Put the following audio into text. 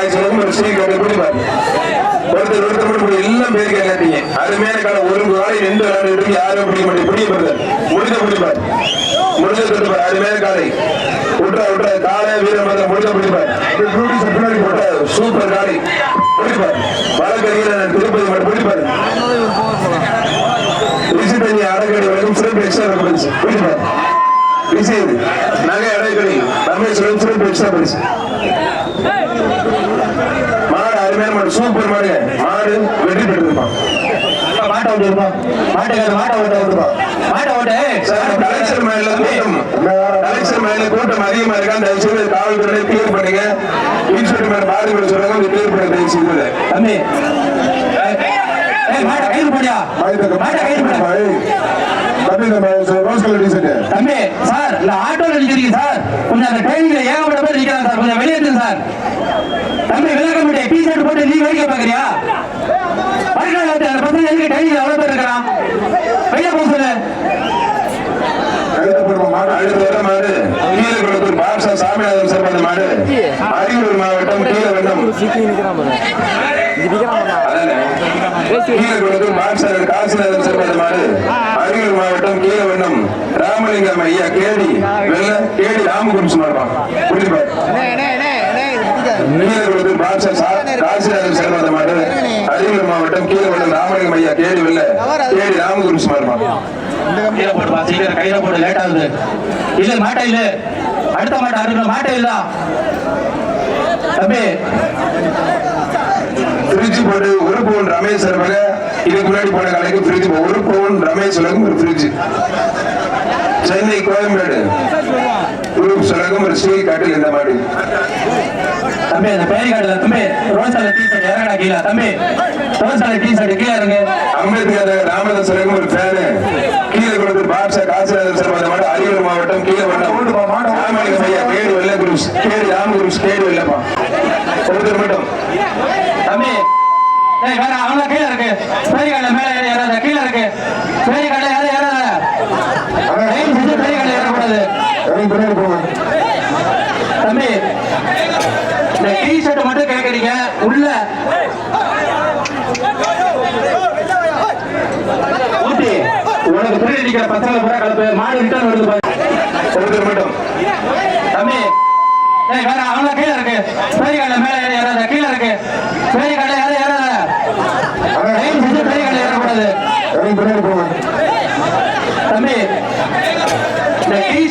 பாய் சொல்லும் ஒரு ஸ்ரீ கட்டை பிடிப்பார் ஒருத்தர் மட்டும் எல்லாம் பேருக்கு எல்லாத்தீங்க அருமையான காலம் ஒரு காலை ரெண்டு விளையாண்டு யாரும் பிடிக்க மாட்டேன் பிடிக்கப்படுது பிடிப்பார் தொட்டுப்பார் அருமையான காலை விட்டுறா காலை வீரமாக பிடிப்பார் சூப்பர் காலை பிடிப்பார் வழக்கறிஞர் திருப்பதி மட்டும் பிடிப்பார் விசித்தனி அடக்கடி வரைக்கும் சிறப்பு எக்ஸ்ட்ரா பிடிப்பார் விஜய் நகை அடைக்கடி ரமேஸ்வரன் சிறப்பு எக்ஸ்ட்ரா பரிசு மாடு அருமையான மாடு சூப்பர் மாடு மாடு வெற்றி பெற்றிருப்பான் மாட்டை ஓட்டிருப்பான் மாட்டை ஓட்ட கலெக்ஷன் மேல கூட்டம் அதிகமா இருக்கா அந்த காவல்துறை கிளியர் பண்ணுங்க இன்ஸ்பெக்டர் மேல பாதிப்பு சொல்றாங்க கொஞ்சம் கிளியர் பண்ண தயவு செய்து தம்பி மாட்டை கைது பண்ணியா மாட்டை கைது பண்ண தம்பி சார் இல்ல ஆட்டோல நிக்கிறீங்க சார் கொஞ்சம் அந்த ட்ரெயின்ல ஏகப்பட்ட பேர் நிக்கிறாங்க சார் கொஞ்சம் வெளியேற்று சார் தம்பி விளக்க முடியும் டி ஷர்ட் போட்டு நீ வேடிக்கை பாக்குறியா அந்த பசங்க எதுக்கு ட்ரெயின்ல எவ்வளவு பேர் இருக்கிறான் வெளியே போக சொல்லு சாமிநாதன் சார் அந்த மாடு அரியலூர் மாவட்டம் கீழவெண்ணம் காசிநாதன் சார் அந்த மாடு அரியலூர் மாவட்டம் கீழவெண்ணம் ராமலிங்கம் ஐயா கேடி ராமகுருசு மாடுவான் காசிநாதன் சார் அந்த மாடு அரியலூர் மாவட்டம் கீழவெண்ணம் ராமலிங்கம் ஐயா கேடி ராமகுருசு மாடுவான் கையில போட்டு லேட் ஆகுது இல்ல மாட்டை இல்ல அடுத்த மாட்டை அருகில மாட்டை இல்ல தம்பி ஃப்ரிட்ஜ் போட்டு ஒரு பவுன் ரமேஷ் சார்பாக இதுக்கு முன்னாடி போன கலைக்கு ஃப்ரிட்ஜ் ஒரு பவுன் ரமேஷ் உலகம் ஒரு ஃப்ரிட்ஜ் சென்னை கோயம்பேடு குரூப் சுலகம் ஒரு ஸ்ரீ காட்டில் இந்த மாடு தம்பி அந்த பேரி காட்டுல தம்பி ரோசால டீ ஷர்ட் இறங்கடா கீழே தம்பி ரோசால டீ ஷர்ட் கீழே இறங்க அம்பேத்கர் ராமதாஸ் சுலகம் ஒரு ஃபேனு கீழே கொடுத்து பாட்சா காசிநாதன் சார் அந்த மாடு அரியலூர் மாவட்டம் கீழே ராமலிங்கம் ஐயா கேடு வெள்ள குரூஸ் ராம குரூஸ் கேடு வெள்ளப்பா ஒருத்தர் மட்டும் தம்பி வேற அவங்க கீழே இருக்கு பேரி காட்டுல மேல ஏறாத கீழே இருக்கு பேரி காட்டுல யாரும் ஏறாத பேரி காட்டுல ஏறக்கூடாது தம்பி இந்த டி ஷர்ட் மட்டும் கேட்கறீங்க உள்ள ஊட்டி உனக்கு புரிய நிக்கிற பசங்க பூரா கலப்பு மாடு ரிட்டர்ன் வருது மட்டும் தம்பி வேற அவங்க கீழே இருக்கு பேரி காட்டுல மேல ஏறாத கீழே இருக்கு பேரி காட்டுல யாரும் ஏறாத பேரி காட்டுல ஏறக்கூடாது தம்பி இந்த டி